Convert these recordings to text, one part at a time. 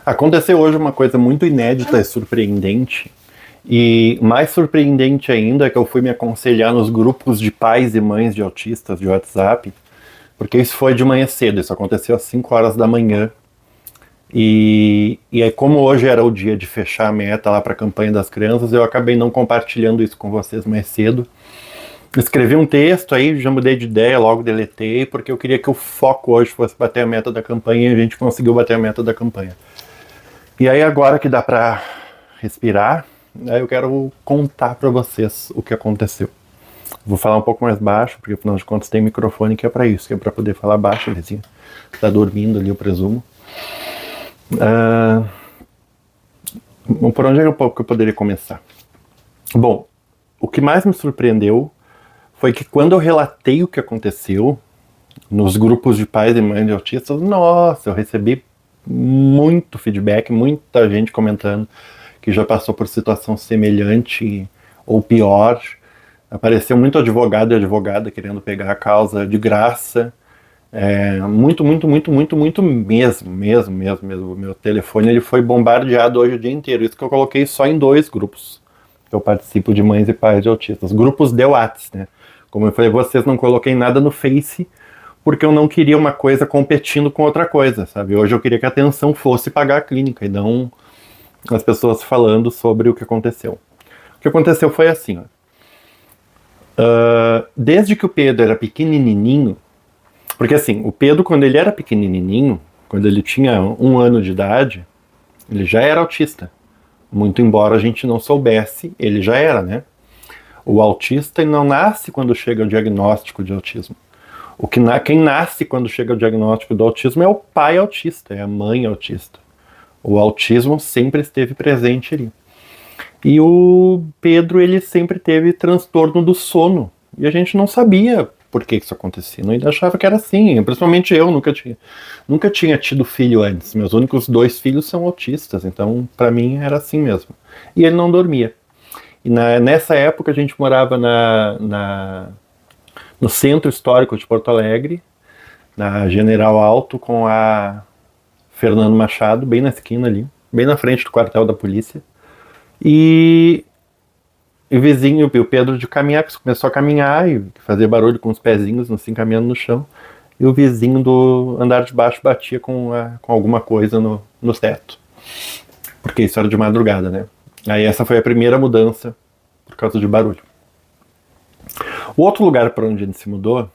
Aconteceu hoje uma coisa muito inédita e surpreendente. E mais surpreendente ainda é que eu fui me aconselhar nos grupos de pais e mães de autistas de WhatsApp, porque isso foi de manhã cedo, isso aconteceu às 5 horas da manhã. E aí, como hoje era o dia de fechar a meta lá para a campanha das crianças, eu acabei não compartilhando isso com vocês mais cedo. Escrevi um texto aí, já mudei de ideia, logo deletei, porque eu queria que o foco hoje fosse bater a meta da campanha e a gente conseguiu bater a meta da campanha. E aí agora que dá pra respirar, aí eu quero contar pra vocês o que aconteceu. Vou falar um pouco mais baixo, porque afinal de contas tem microfone que é pra isso, que é pra poder falar baixo, a vizinha tá dormindo ali, eu presumo. Por onde é que eu poderia começar? Bom, o que mais me surpreendeu foi que quando eu relatei o que aconteceu nos grupos de pais e mães de autistas, nossa, eu recebi muito feedback, muita gente comentando que já passou por situação semelhante ou pior. Apareceu muito advogado e advogada querendo pegar a causa de graça. Muito mesmo. O meu telefone ele foi bombardeado hoje o dia inteiro. Isso que eu coloquei só em 2 grupos. Eu participo de mães e pais de autistas. Grupos de WhatsApp, né? Como eu falei, vocês não coloquei nada no Face, porque eu não queria uma coisa competindo com outra coisa, sabe? Hoje eu queria que a atenção fosse pagar a clínica e não as pessoas falando sobre o que aconteceu. O que aconteceu foi assim, ó. Desde que o Pedro era pequenininho, porque assim, o Pedro quando ele era pequenininho, quando ele tinha 1 ano de idade, ele já era autista. Muito embora a gente não soubesse, ele já era, né? O autista não nasce quando chega o diagnóstico de autismo. Quem nasce quando chega o diagnóstico do autismo é o pai autista, é a mãe autista. O autismo sempre esteve presente ali. E o Pedro, ele sempre teve transtorno do sono. E a gente não sabia por que isso acontecia. Ele achava que era assim. Principalmente eu, nunca tinha tido filho antes. Meus únicos 2 filhos são autistas. Então, para mim, era assim mesmo. E ele não dormia. E nessa época, a gente morava no centro histórico de Porto Alegre, na General Alto, com a Fernando Machado, bem na esquina ali, bem na frente do quartel da polícia. E o vizinho, o Pedro de caminhar, começou a caminhar e fazer barulho com os pezinhos, assim, caminhando no chão. E o vizinho do andar de baixo batia com alguma coisa no teto. Porque isso era de madrugada, né? Aí essa foi a primeira mudança por causa de barulho. O outro lugar para onde ele se mudou,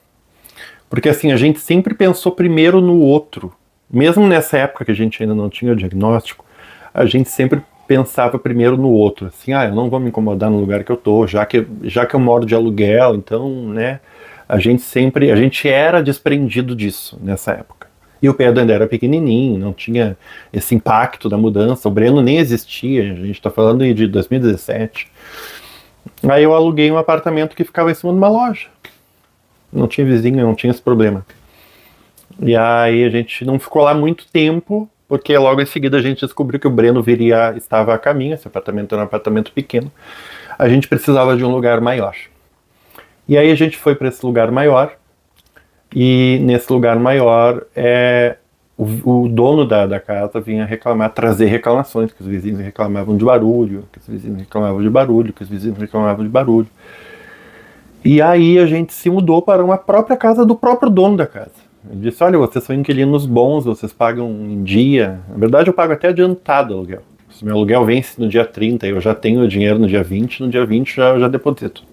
porque assim, a gente sempre pensou primeiro no outro. Mesmo nessa época que a gente ainda não tinha o diagnóstico, a gente sempre pensava primeiro no outro. Assim, eu não vou me incomodar no lugar que eu tô, já que eu moro de aluguel, então, né, a gente era desprendido disso nessa época. E o Pedro ainda era pequenininho, não tinha esse impacto da mudança, o Breno nem existia, a gente tá falando de 2017. Aí eu aluguei um apartamento que ficava em cima de uma loja. Não tinha vizinho, não tinha esse problema. E aí a gente não ficou lá muito tempo, porque logo em seguida a gente descobriu que o Breno estava a caminho, esse apartamento era um apartamento pequeno. A gente precisava de um lugar maior. E aí a gente foi para esse lugar maior, e nesse lugar maior o dono da casa vinha trazer reclamações, que os vizinhos reclamavam de barulho, que os vizinhos reclamavam de barulho, que os vizinhos reclamavam de barulho. E aí a gente se mudou para uma própria casa do próprio dono da casa. Ele disse, olha, vocês são inquilinos bons, vocês pagam em dia. Na verdade eu pago até adiantado o aluguel. Se meu aluguel vence no dia 30 e eu já tenho o dinheiro no dia 20, no dia 20 eu já deposito.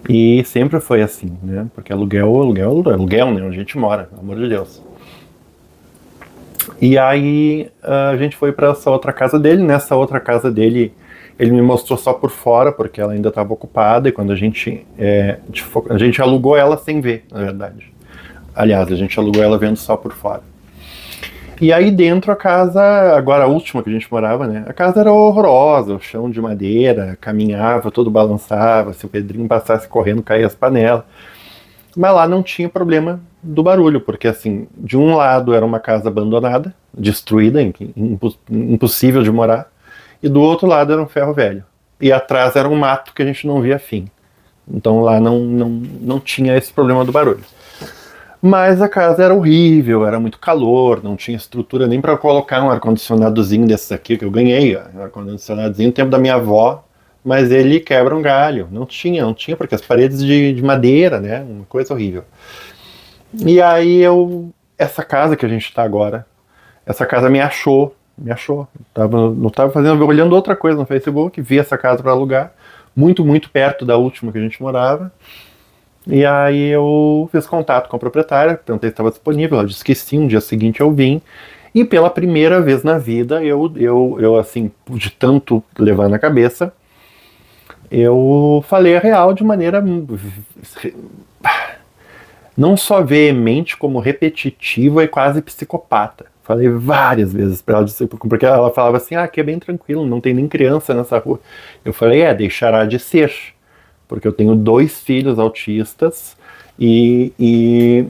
E sempre foi assim, né? Porque aluguel, né? Onde a gente mora, pelo amor de Deus. E aí a gente foi para essa outra casa dele. Nessa outra casa dele, ele me mostrou só por fora, porque ela ainda estava ocupada. E quando a gente alugou ela sem ver, na verdade. Aliás, a gente alugou ela vendo só por fora. E aí dentro a casa, agora a última que a gente morava, né? A casa era horrorosa, o chão de madeira, caminhava, todo balançava. Se o Pedrinho passasse correndo, caía as panelas. Mas lá não tinha problema do barulho, porque assim, de um lado era uma casa abandonada, destruída, impossível de morar, e do outro lado era um ferro velho. E atrás era um mato que a gente não via fim. Então lá não tinha esse problema do barulho. Mas a casa era horrível, era muito calor, não tinha estrutura nem para colocar um ar-condicionadozinho desses aqui que eu ganhei, ó, um ar-condicionadozinho no tempo da minha avó, mas ele quebra um galho. Não tinha, porque as paredes de madeira, né? Uma coisa horrível. E aí essa casa que a gente está agora, essa casa me achou. Não estava fazendo, olhando outra coisa no Facebook, vi essa casa para alugar, muito, muito perto da última que a gente morava. E aí eu fiz contato com a proprietária, perguntei se estava disponível, ela disse que sim, no dia seguinte eu vim. E pela primeira vez na vida, eu assim, de tanto levar na cabeça, eu falei a real de maneira não só veemente, como repetitiva e quase psicopata. Falei várias vezes para ela, porque ela falava assim, aqui é bem tranquilo, não tem nem criança nessa rua. Eu falei, deixará de ser, porque eu tenho 2 filhos autistas e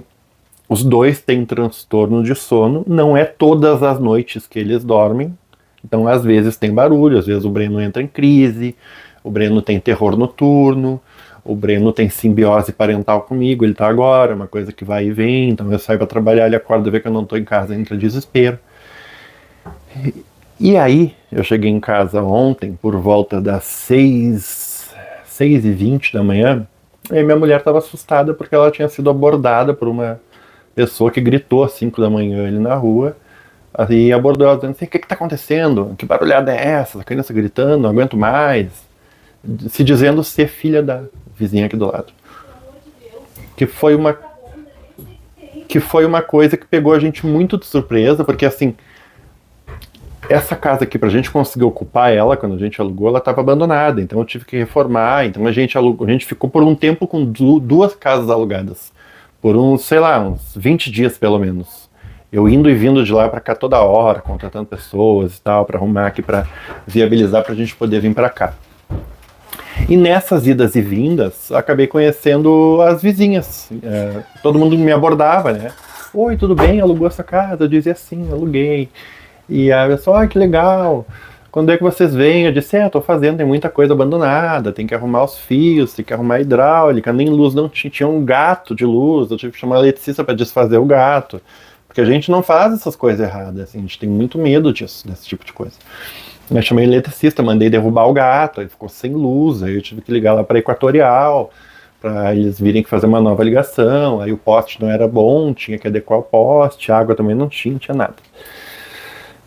os 2 têm transtorno de sono, não é todas as noites que eles dormem, então às vezes tem barulho, às vezes o Breno entra em crise, o Breno tem terror noturno, o Breno tem simbiose parental comigo, ele tá agora, uma coisa que vai e vem, então eu saio pra trabalhar, ele acorda, vê que eu não tô em casa, entra em desespero. E aí, eu cheguei em casa ontem, por volta das 6h20 da manhã, e minha mulher estava assustada porque ela tinha sido abordada por uma pessoa que gritou às 5 da manhã ali na rua, e abordou ela dizendo assim, o que está acontecendo? Que barulhada é essa? A criança gritando, não aguento mais. Se dizendo ser filha da vizinha aqui do lado. Que foi uma coisa que pegou a gente muito de surpresa, porque assim, essa casa aqui, pra gente conseguir ocupar ela, quando a gente alugou, ela estava abandonada, então eu tive que reformar, então a gente ficou por um tempo com 2 casas alugadas, por uns 20 dias pelo menos. Eu indo e vindo de lá para cá toda hora, contratando pessoas e tal, para arrumar aqui, para viabilizar pra gente poder vir para cá. E nessas idas e vindas, acabei conhecendo as vizinhas. Todo mundo me abordava, né? Oi, tudo bem? Alugou essa casa? Eu dizia sim, aluguei. E a pessoa, que legal. Quando é que vocês vêm? Eu disse, tô fazendo, tem muita coisa abandonada, tem que arrumar os fios, tem que arrumar a hidráulica, nem luz não tinha um gato de luz, eu tive que chamar a eletricista para desfazer o gato. Porque a gente não faz essas coisas erradas, assim, a gente tem muito medo desse tipo de coisa. Eu chamei o eletricista, mandei derrubar o gato, ele ficou sem luz, aí eu tive que ligar lá para a Equatorial, para eles virem fazer uma nova ligação, aí o poste não era bom, tinha que adequar o poste, a água também não tinha nada.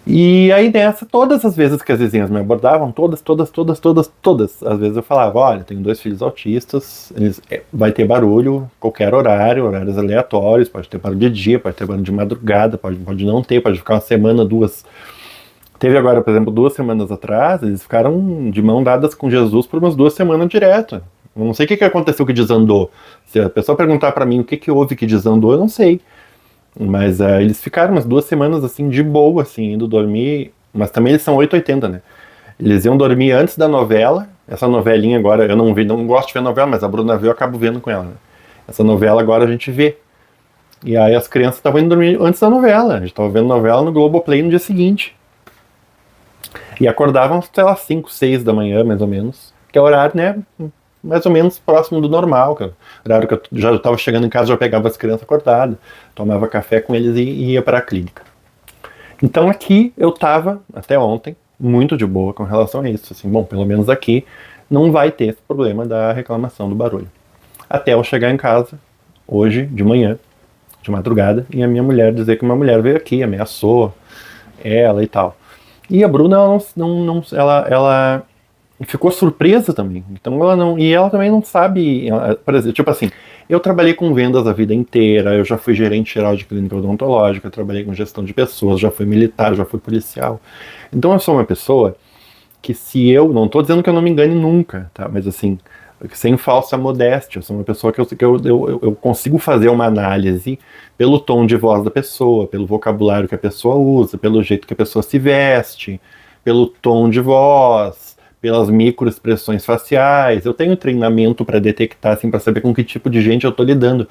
E aí nessa, todas as vezes que as vizinhas me abordavam, todas, às vezes eu falava, olha, tenho 2 filhos autistas, vai ter barulho, qualquer horário, horários aleatórios, pode ter barulho de dia, pode ter barulho de madrugada, pode não ter, pode ficar uma semana, 2. Teve agora, por exemplo, 2 semanas atrás, eles ficaram de mão dadas com Jesus por umas 2 semanas direto. Eu não sei o que aconteceu que desandou. Se a pessoa perguntar pra mim o que houve que desandou, eu não sei. Mas eles ficaram umas 2 semanas assim, de boa, assim, indo dormir. Mas também eles são 880, né? Eles iam dormir antes da novela. Essa novelinha agora, eu não gosto de ver novela, mas a Bruna vê, eu acabo vendo com ela, né? Essa novela agora a gente vê. E aí as crianças estavam indo dormir antes da novela. A gente estava vendo novela no Globoplay no dia seguinte. E acordavam, 5, 6 da manhã, mais ou menos. Que é o horário, né? Mais ou menos próximo do normal. Que é o horário que eu já estava chegando em casa, já pegava as crianças acordadas, tomava café com eles e ia para a clínica. Então aqui eu estava, até ontem, muito de boa com relação a isso. Assim, bom, pelo menos aqui não vai ter esse problema da reclamação do barulho. Até eu chegar em casa, hoje, de manhã, de madrugada, e a minha mulher dizer que uma mulher veio aqui, ameaçou ela e tal. E a Bruna, ela ficou surpresa também. Então ela também não sabe, por exemplo, tipo assim, eu trabalhei com vendas a vida inteira, eu já fui gerente geral de clínica odontológica, eu trabalhei com gestão de pessoas, já fui militar, já fui policial. Então eu sou uma pessoa que não tô dizendo que eu não me engane nunca, tá? Mas assim, sem falsa modéstia, eu sou uma pessoa que eu consigo fazer uma análise pelo tom de voz da pessoa, pelo vocabulário que a pessoa usa, pelo jeito que a pessoa se veste, pelo tom de voz, pelas microexpressões faciais. Eu tenho treinamento para detectar, assim, para saber com que tipo de gente eu estou lidando,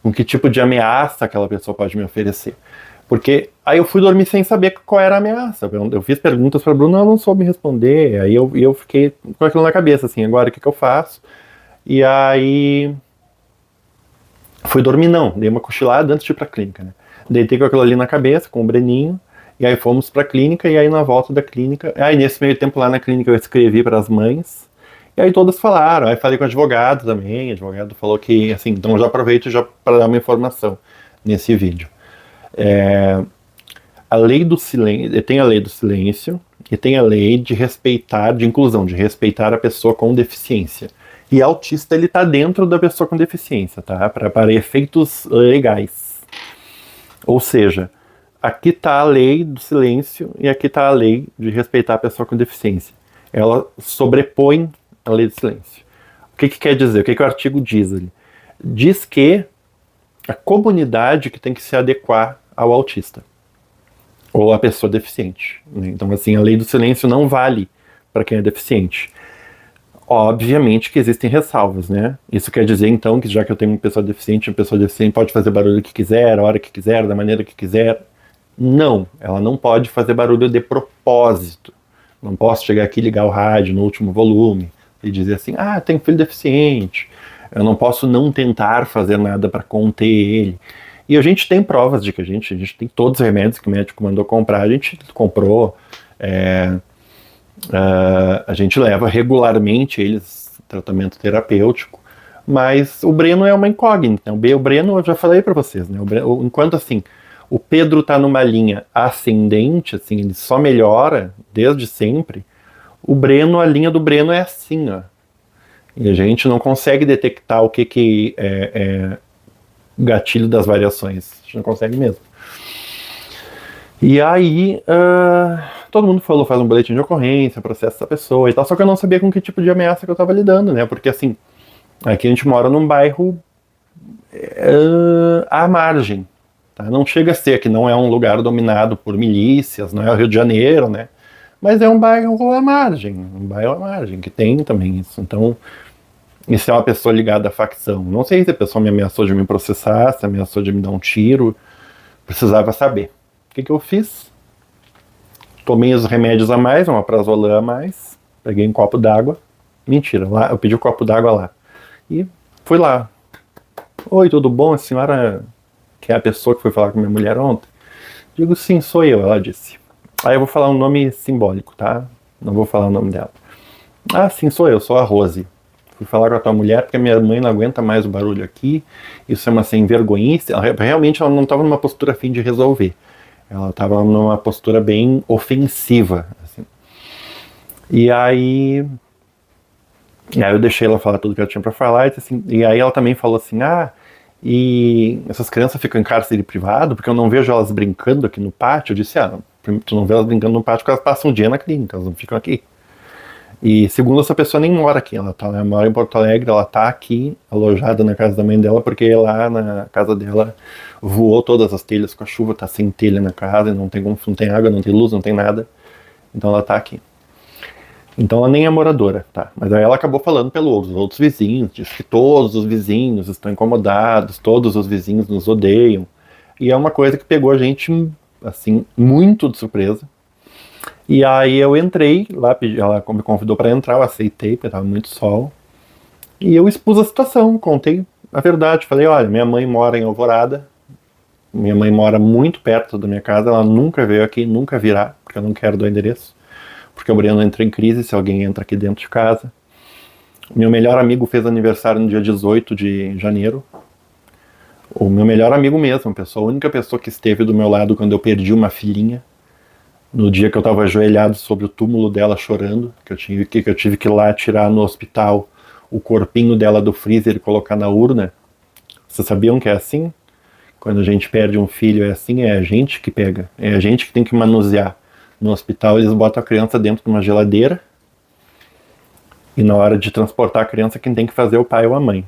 com que tipo de ameaça aquela pessoa pode me oferecer. Porque aí eu fui dormir sem saber qual era a ameaça. Eu fiz perguntas para a Bruna, ela não soube me responder. Aí eu fiquei com aquilo na cabeça, assim, agora o que eu faço? E aí Fui dormir não, dei uma cochilada antes de ir pra clínica, né? Deitei com aquilo ali na cabeça, com o Breninho, e aí fomos pra clínica, e aí na volta da clínica, aí nesse meio tempo lá na clínica eu escrevi para as mães, e aí todas falaram, aí falei com o advogado também, o advogado falou que, assim, então eu já aproveito já para dar uma informação nesse vídeo. A lei do silêncio, tem a lei do silêncio, e tem a lei de respeitar, de inclusão, de respeitar a pessoa com deficiência. E autista, ele tá dentro da pessoa com deficiência, tá? Para efeitos legais. Ou seja, aqui tá a lei do silêncio e aqui tá a lei de respeitar a pessoa com deficiência. Ela sobrepõe a lei do silêncio. O que quer dizer? O que o artigo diz ali? Diz que a comunidade que tem que se adequar ao autista ou à pessoa deficiente. Então, assim, a lei do silêncio não vale para quem é deficiente. Obviamente que existem ressalvas, né? Isso quer dizer, então, que já que eu tenho uma pessoa deficiente pode fazer barulho que quiser, a hora que quiser, da maneira que quiser. Não, ela não pode fazer barulho de propósito. Não posso chegar aqui e ligar o rádio no último volume e dizer assim, tenho filho deficiente. Eu não posso não tentar fazer nada para conter ele. E a gente tem provas de que a gente tem todos os remédios que o médico mandou comprar, a gente comprou, a gente leva regularmente eles tratamento terapêutico, mas o Breno é uma incógnita. O Breno, eu já falei para vocês, né? Enquanto assim, o Pedro está numa linha ascendente, assim, ele só melhora desde sempre. O Breno, a linha do Breno é assim, ó. E a gente não consegue detectar o que é gatilho das variações. A gente não consegue mesmo. E aí, todo mundo falou, faz um boletim de ocorrência, processa essa pessoa e tal, só que eu não sabia com que tipo de ameaça que eu tava lidando, né? Porque assim, aqui a gente mora num bairro à margem, tá? Não chega a ser que não é um lugar dominado por milícias, não é o Rio de Janeiro, né? Mas é um bairro à margem, que tem também isso. Então, isso é uma pessoa ligada à facção. Não sei se a pessoa me ameaçou de me processar, se ameaçou de me dar um tiro, precisava saber. O que eu fiz? Tomei os remédios a mais, uma prazolam a mais, peguei um copo d'água. Mentira, lá, eu pedi um copo d'água lá. E fui lá. Oi, tudo bom? A senhora que é a pessoa que foi falar com minha mulher ontem? Digo, sim, sou eu, ela disse. Aí eu vou falar um nome simbólico, tá? Não vou falar o nome dela. Sim, sou eu, sou a Rose. Fui falar com a tua mulher porque a minha mãe não aguenta mais o barulho aqui. Isso é uma sem vergonhice. Realmente ela não estava numa postura a fim de resolver. Ela estava numa postura bem ofensiva. Assim. E aí eu deixei ela falar tudo que ela tinha para falar. Assim, e aí ela também falou assim, e essas crianças ficam em cárcere privado porque eu não vejo elas brincando aqui no pátio. Eu disse, tu não vê elas brincando no pátio porque elas passam um dia na clínica, elas não ficam aqui. E segundo, essa pessoa nem mora aqui, ela mora em Porto Alegre, ela tá aqui, alojada na casa da mãe dela, porque lá na casa dela voou todas as telhas com a chuva, tá sem telha na casa, não tem água, não tem luz, não tem nada, então ela tá aqui. Então ela nem é moradora, tá? Mas aí ela acabou falando pelos outros vizinhos, diz que todos os vizinhos estão incomodados, todos os vizinhos nos odeiam, e é uma coisa que pegou a gente, assim, muito de surpresa. E aí eu entrei lá, ela me convidou para entrar, eu aceitei, porque estava muito sol. E eu expus a situação, contei a verdade. Falei, olha, minha mãe mora em Alvorada, minha mãe mora muito perto da minha casa, ela nunca veio aqui, nunca virá, porque eu não quero dar o endereço. Porque o Breno entra em crise se alguém entra aqui dentro de casa. Meu melhor amigo fez aniversário no dia 18 de janeiro. O meu melhor amigo mesmo, a única pessoa que esteve do meu lado quando eu perdi uma filhinha. No dia que eu estava ajoelhado sobre o túmulo dela chorando, que eu tive que ir lá tirar no hospital o corpinho dela do freezer e colocar na urna. Vocês sabiam que é assim? Quando a gente perde um filho é assim, é a gente que pega, é a gente que tem que manusear. No hospital eles botam a criança dentro de uma geladeira e na hora de transportar a criança quem tem que fazer é o pai ou a mãe.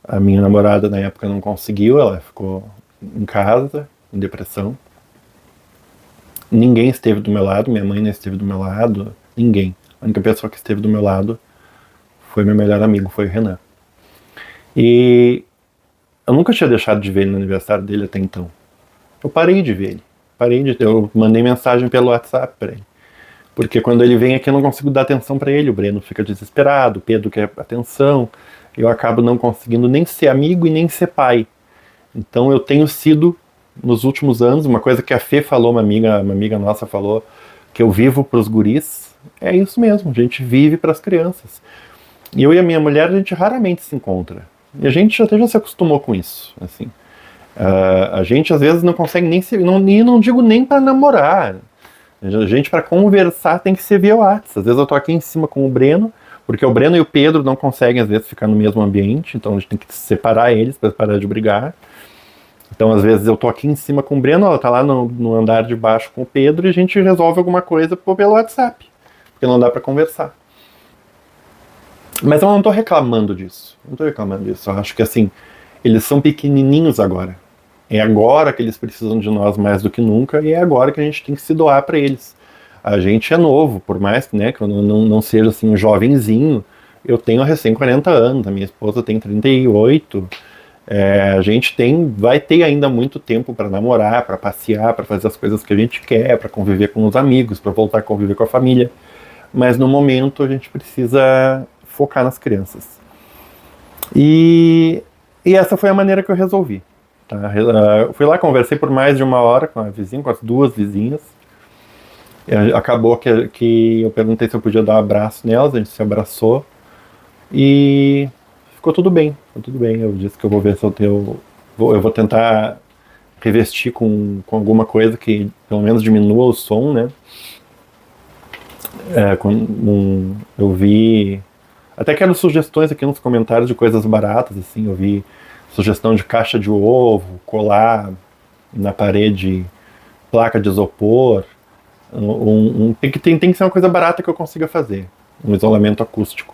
A minha namorada na época não conseguiu, ela ficou em casa, em depressão. Ninguém esteve do meu lado, minha mãe não esteve do meu lado, ninguém. A única pessoa que esteve do meu lado foi meu melhor amigo, foi o Renan. E eu nunca tinha deixado de ver ele no aniversário dele até então. Eu parei de ver ele. Eu mandei mensagem pelo WhatsApp para ele. Porque quando ele vem aqui eu não consigo dar atenção para ele, o Breno fica desesperado, o Pedro quer atenção, eu acabo não conseguindo nem ser amigo e nem ser pai. Então eu tenho sido, nos últimos anos, uma coisa que a Fê falou, uma amiga nossa falou, que eu vivo para os guris, é isso mesmo, a gente vive para as crianças. E eu e a minha mulher, a gente raramente se encontra. E a gente até já se acostumou com isso, assim. A gente às vezes não consegue nem se... e não digo nem para namorar. A gente, para conversar, tem que ser via WhatsApp. Às vezes eu tô aqui em cima com o Breno, porque o Breno e o Pedro não conseguem, às vezes, ficar no mesmo ambiente, então a gente tem que separar eles para parar de brigar. Então, às vezes, eu tô aqui em cima com o Breno, ela tá lá no andar de baixo com o Pedro, e a gente resolve alguma coisa pelo WhatsApp, porque não dá para conversar. Mas eu não tô reclamando disso. Não tô reclamando disso. Eu acho que, assim, eles são pequenininhos agora. É agora que eles precisam de nós mais do que nunca, e é agora que a gente tem que se doar para eles. A gente é novo, por mais que, né, que eu não seja assim um jovenzinho, eu tenho recém 40 anos, a minha esposa tem 38. A gente vai ter ainda muito tempo para namorar, para passear, para fazer as coisas que a gente quer, para conviver com os amigos, para voltar a conviver com a família. Mas no momento a gente precisa focar nas crianças. E essa foi a maneira que eu resolvi. Tá? Eu fui lá, conversei por mais de 1 hora com a vizinha, com as 2 vizinhas. Acabou que eu perguntei se eu podia dar um abraço nelas, a gente se abraçou. E ficou tudo bem, ficou tudo bem. Eu disse que eu vou ver se eu vou tentar revestir com alguma coisa que pelo menos diminua o som, né? Eu vi... Até quero sugestões aqui nos comentários de coisas baratas, assim. Eu vi sugestão de caixa de ovo, colar na parede, placa de isopor. Tem que ser uma coisa barata que eu consiga fazer. Um isolamento acústico.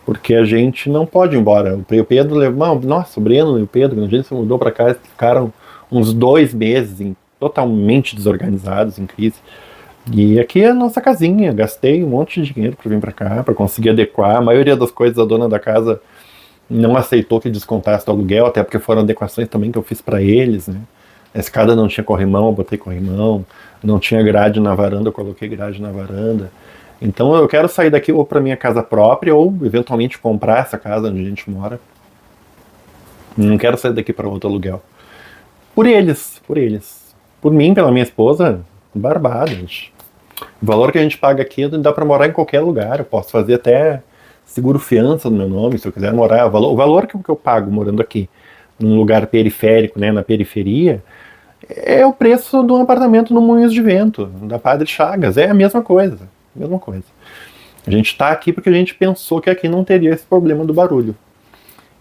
Porque a gente não pode ir embora. O Pedro levou... Nossa, o Breno e o Pedro, a gente se mudou para cá, eles ficaram uns 2 meses totalmente desorganizados, em crise. E aqui é a nossa casinha, gastei um monte de dinheiro para vir para cá, para conseguir adequar. A maioria das coisas a dona da casa não aceitou que descontasse do aluguel, até porque foram adequações também que eu fiz para eles, né? A escada não tinha corrimão, eu botei corrimão. Não tinha grade na varanda, eu coloquei grade na varanda. Então eu quero sair daqui ou para minha casa própria, ou eventualmente comprar essa casa onde a gente mora. Não quero sair daqui para outro aluguel. Por eles, por eles. Por mim, pela minha esposa, barbada, gente. O valor que a gente paga aqui dá para morar em qualquer lugar. Eu posso fazer até seguro fiança no meu nome, se eu quiser morar. O valor que eu pago morando aqui, num lugar periférico, né, na periferia, é o preço de um apartamento no Moinhos de Vento, da Padre Chagas. É a mesma coisa. Mesma coisa. A gente está aqui porque a gente pensou que aqui não teria esse problema do barulho.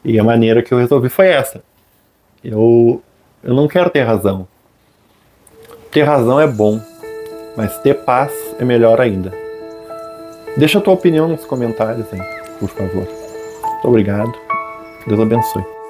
E a maneira que eu resolvi foi essa. Eu não quero ter razão. Ter razão é bom, mas ter paz é melhor ainda. Deixa a tua opinião nos comentários aí, por favor. Muito obrigado. Deus abençoe.